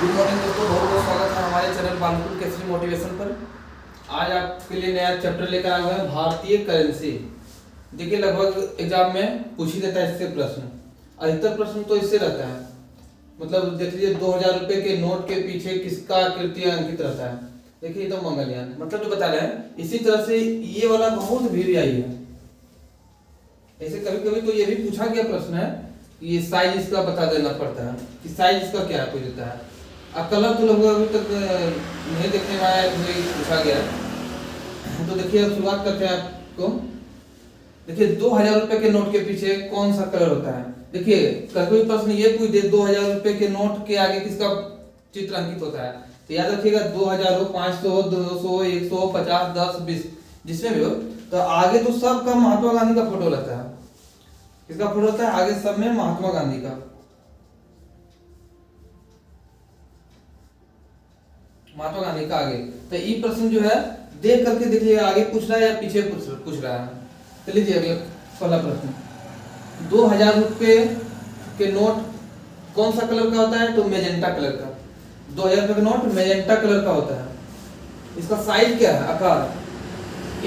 Good morning दोस्तों, बहुत बहुत स्वागत है हमारे चैनल बानपुर केसरी मोटिवेशन पर। आज आपके लिए नया चैप्टर लेकर आए हुए हैं भारतीय करेंसी। देखिए, लगभग एग्जाम में पूछ ही देता है इससे प्रश्न। अधिकतर प्रश्न तो इससे रहता है, मतलब देख लीजिए 2000 रुपये के नोट के पीछे किसका आकृति अंकित रहता है। देखिए तो मंगलयान, मतलब जो बता रहे हैं। इसी तरह से ये वाला बहुत भी आई है। ऐसे कभी कभी तो ये भी पूछा गया प्रश्न है, ये साइज इसका बता देना पड़ता है कि साइज इसका क्या है, कोई देता है। अब कलर तो लोग अभी तक नहीं देखने में आया, कोई पूछा गया। तो देखिए अब शुरुआत करते हैं आपको। देखिए 2000 रुपए के नोट के पीछे कौन सा कलर होता है। देखिए कोई प्रश्न ये पूछ दे 2000 रुपए के नोट के आगे किसका चित्र अंकित होता है, तो याद रखिएगा 2000 हो, 500 हो, 200, 100, 50, 10, 20 जिसमें भी हो, तो आगे तो सबका महात्मा गांधी का फोटो रहता है। किसका फोटो रहता है आगे सब में? महात्मा गांधी का। महात्मा गांधी का आगे। तो ये प्रश्न जो है देख करके देखिए आगे पूछ रहा है या पीछे पूछ रहा है। तो लीजिए अगला पहला प्रश्न, 2000 रुपए के नोट कौन सा कलर का होता है, तो मैजेंटा कलर का। 2000 रुपए का नोट मैजेंटा कलर का होता है। इसका साइज क्या है, आकार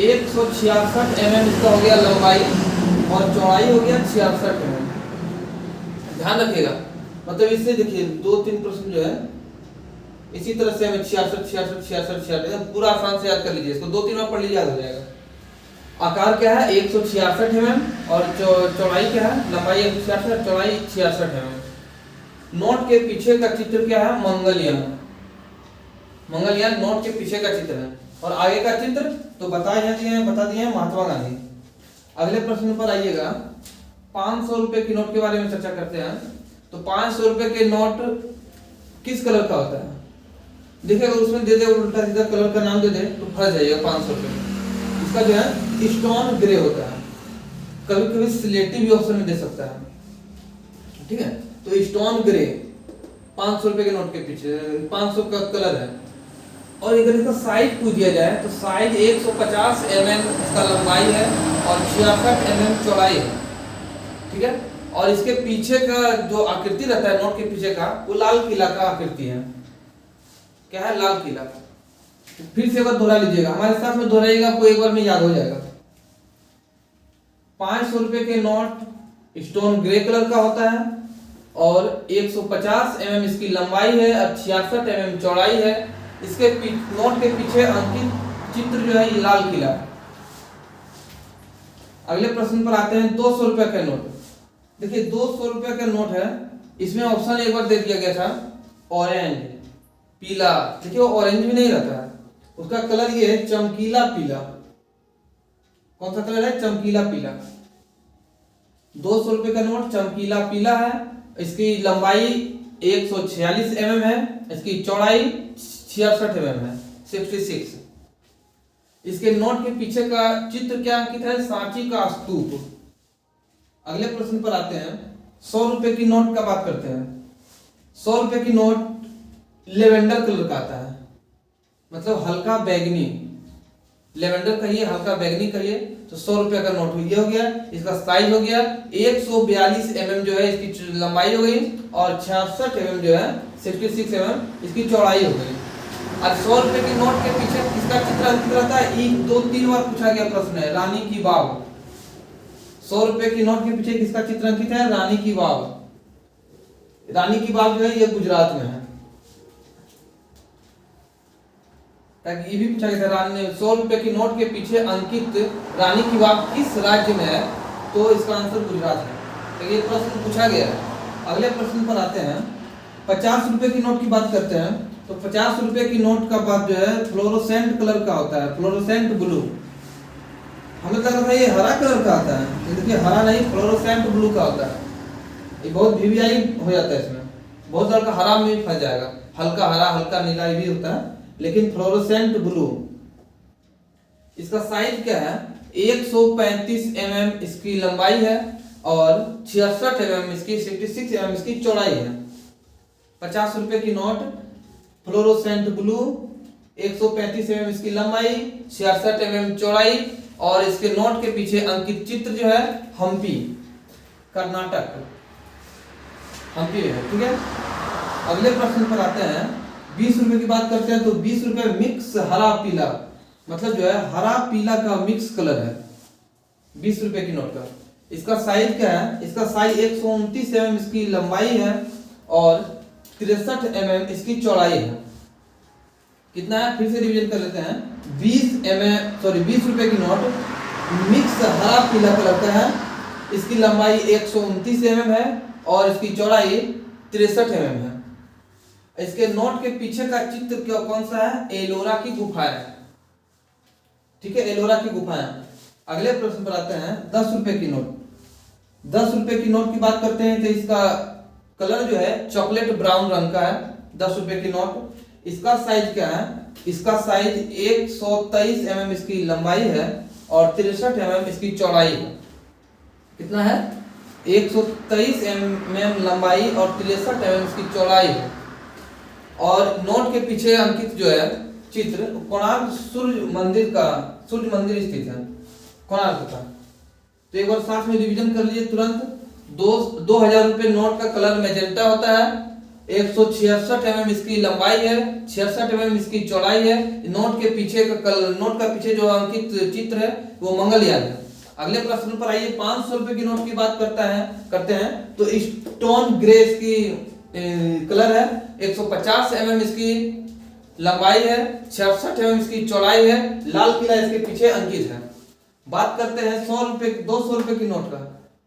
166 mm इसका हो गया लंबाई, और चौड़ाई हो गया 66 mm। ध्यान रखिएगा, मतलब इससे देखिए 2-3 प्रश्न जो है इसी तरह से हमें 66 पूरा आसान से याद कर लीजिए। इसको 2-3 बार पढ़ लीजिए, याद हो जाएगा। आकार क्या है 166 mm, और चौड़ाई क्या है, लंबाई 166, चौड़ाई 66 mm। नोट के पीछे का चित्र क्या है, मंगलयान। मंगलयान नोट के पीछे का चित्र है, और आगे का चित्र तो बता दिए महात्मा गांधी। अगले प्रश्न पर आइएगा, 500 रुपए की नोट के बारे में चर्चा करते हैं। तो 500 रुपए के नोट किस कलर का होता है। देखिए अगर उसमें दे दे उल्टा सीधा कलर का नाम दे दे तो फंस जाइएगा 500 रुपए। इसका जो है स्टोन ग्रे होता है, कभी कभी सिलेटी भी ऑप्शन में दे सकता है, ठीक है। तो स्टोन ग्रे 500 रुपए के नोट के पीछे 500 का कलर है। और अगर इसका साइज पूछ दिया जाए तो साइज 150 mm इसका लंबाई है, और 66 mm चौड़ाई है, ठीक है। और इसके पीछे का जो आकृति रहता है नोट के पीछे का, वो लाल किला का आकृति है। क्या है, लाल किला। फिर से एक बार दोहरा लीजिएगा, हमारे साथ में दोहराइएगा, आपको एक बार में याद हो जाएगा। 500 रुपए के नोट स्टोन ग्रे कलर का होता है, और 150 mm इसकी लंबाई है, और 66 mm चौड़ाई है। इसके नोट के पीछे अंकित चित्र जो है ये लाल किला। अगले प्रश्न पर आते हैं, 200 रुपए का नोट। देखिए 200 रुपए का नोट है, इसमें ऑप्शन एक बार दे दिया गया था ऑरेंज, पीला। देखिए वो ऑरेंज भी नहीं रहता है, उसका कलर ये है चमकीला पीला। कौन सा कलर है, चमकीला पीला। 200 रुपए का नोट चमकीला पीला है, इसकी लंबाई 146 mm है, इसकी चौड़ाई 66 mm है, 66। इसके नोट के पीछे का चित्र क्या अंकित है, सांची का स्तूप। अगले प्रश्न पर आते हैं, 100 रुपए की नोट का बात करते हैं। 100 रुपए की नोट लेवेंडर कलर का आता है, मतलब हल्का बैगनी। लेवेंडर कहिए, हल्का बैगनी कहिए, तो 100 रुपए का नोट ये हो गया। इसका साइज हो गया 142 mm जो है इसकी लंबाई हो गई, और 66 mm जो है 66 mm इसकी चौड़ाई हो गई। और 100 रुपए की नोट के पीछे किसका चित्र अंकित रहता है, 1-2-3 बार पूछा गया प्रश्न है, रानी की वाव। 100 रुपए की नोट के पीछे किसका चित्र अंकित है, रानी की वाव। रानी की वाव जो है ये गुजरात में है। ताकि ये भी पूछा गया था, 100 रुपए की नोट के पीछे अंकित रानी की वाव किस राज्य में है, तो इसका आंसर गुजरात है। तो ये प्रश्न पूछा गया है। अगले प्रश्न पर आते हैं, 50 रुपए की नोट की बात करते हैं। तो 50 रुपए की नोट का बात जो है फ्लोरोसेंट कलर का होता है, फ्लोरोसेंट ब्लू। हमें लगा था ये हरा कलर का आता है, तो देखिए हरा नहीं, फ्लोरोसेंट ब्लू का होता है। ये बहुत वीवीआई हो जाता है, इसमें बहुत लड़का हरा में भी फंस जाएगा। हल्का हरा, हल्का नीला भी होता है, लेकिन फ्लोरोसेंट ब्लू। इसका साइज क्या है, 135 mm इसकी लंबाई है, और 66 mm इसकी 66 mm इसकी चौड़ाई है। 50 रुपए की नोट फ्लोरोसेंट ब्लू, 135 mm इसकी लंबाई, 66 mm चौड़ाई, और इसके नोट के पीछे अंकित चित्र जो है हम्पी, कर्नाटक, हम्पी है, ठीक है। अगले प्रश्न पर आते हैं। 20 रुपए की बात करते हैं तो 20 रुपए मिक्स हरा पीला, मतलब जो है हरा पीला का मिक्स कलर है 20 रुपए की नोट का। इसका साइज क्या है? इसका साइज 129 mm इसकी लंबाई है और 63 mm इसकी चौड़ाई है। कितना है? फिर से रिवीजन कर लेते हैं। 20 रुपए की नोट मिक्स हरा पीला कलर का है, इसकी लंबाई 129 mm है और इसकी चौड़ाई 63 mm है। इसके नोट के पीछे का चित्र कौन सा है? एलोरा की गुफाएं, ठीक है, एलोरा की गुफाएं। अगले प्रश्न पर आते हैं। 10 रुपए की नोट। 10 रुपए की नोट की बात करते हैं तो इसका कलर जो है चॉकलेट ब्राउन रंग का है। 10 रुपए की नोट। इसका साइज क्या है? इसका साइज 123 mm इसकी लंबाई है और 63 mm इसकी चौड़ाई है। कितना है? 123 mm लंबाई और 63 mm इसकी चौड़ाई है। और नोट के पीछे अंकित जो है चित्र कोणार्क सूर्य मंदिर स्थित है कोणार्क का। तो एक बार साथ में रिवीजन कर लीजिए तुरंत। 2000 रुपए नोट का कलर मैजेंटा होता है। 166 mm इसकी लंबाई है, 66 mm इसकी चौड़ाई है। नोट के पीछे का कलर, नोट का पीछे जो अंकित चित्र है वो मंगलयान है। अगले प्रश्न पर आइए। 500 रुपए की नोट की बात करते हैं तो स्टोन ग्रे इसकी कलर है। 150 mm इसकी लंबाई है, 66 mm इसकी चौड़ाई है। लाल किला इसके पीछे अंकित है। बात करते हैं 200 रुपए की नोट का।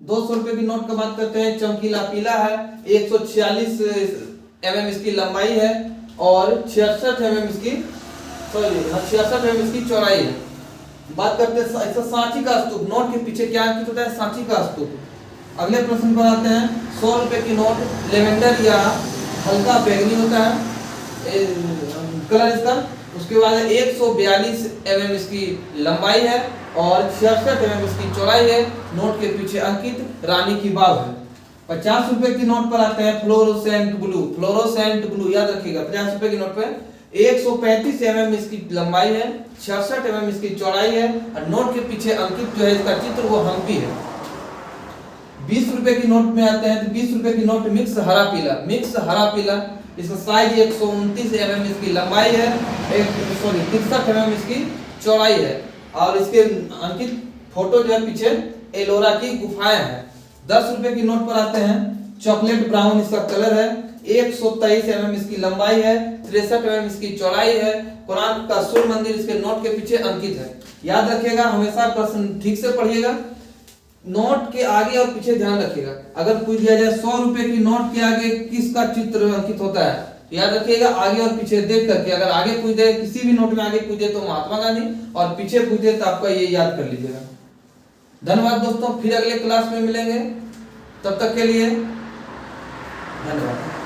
200 रुपए की नोट का बात करते हैं। चमकीला पीला है, 146 mm इसकी लंबाई है और 66 mm इसकी चौड़ाई है। बात करते हैं सांची का स्तूप। नोट के पीछे क्या अंकित होता है? सांची का स्तूप। अगले प्रश्न पर आते हैं। 100 रुपए की नोट लेवेंडर या हल्का बैंगनी होता है कलर इसका। उसके बाद 142 mm इसकी लंबाई है और 66 mm इसकी चौड़ाई है। नोट के पीछे अंकित रानी की बाग है। 50 रुपए की नोट पर आते हैं। फ्लोरोसेंट ब्लू याद रखिएगा। 50 रुपए की नोट पे 135 mm इसकी लंबाई है, 66 mm इसकी चौड़ाई है और नोट के पीछे अंकित जो है इसका चित्र वो हम्पी है। 20 रुपए की नोट में आते हैं तो 20 रुपए की नोट मिक्स हरा पीला। इसका साइज 129 mm इसकी लंबाई है, 63 mm इसकी चौड़ाई है और इसके अंकित फोटो जो है पीछे एलोरा की गुफाएं हैं। 10 रुपए की नोट पर आते हैं। चॉकलेट ब्राउन इसका कलर है, 123 mm इसकी लंबाई है, 63 mm इसकी चौड़ाई है। कोणार्क का सूर्य मंदिर इसके नोट के पीछे अंकित है। याद रखिएगा, हमेशा प्रश्न ठीक से पढ़िएगा। नोट के आगे और पीछे ध्यान रखिएगा। अगर पूछ दिया जाए 100 रुपए की नोट के आगे किसका चित्र अंकित होता है, तो याद रखिएगा आगे और पीछे देख करके। अगर आगे पूछ दे, किसी भी नोट में आगे पूछ दे तो महात्मा गांधी और पीछे पूछ दे तो आपका ये याद कर लीजिएगा। धन्यवाद दोस्तों, फिर अगले क्लास में मिलेंगे। तब तक के लिए धन्यवाद।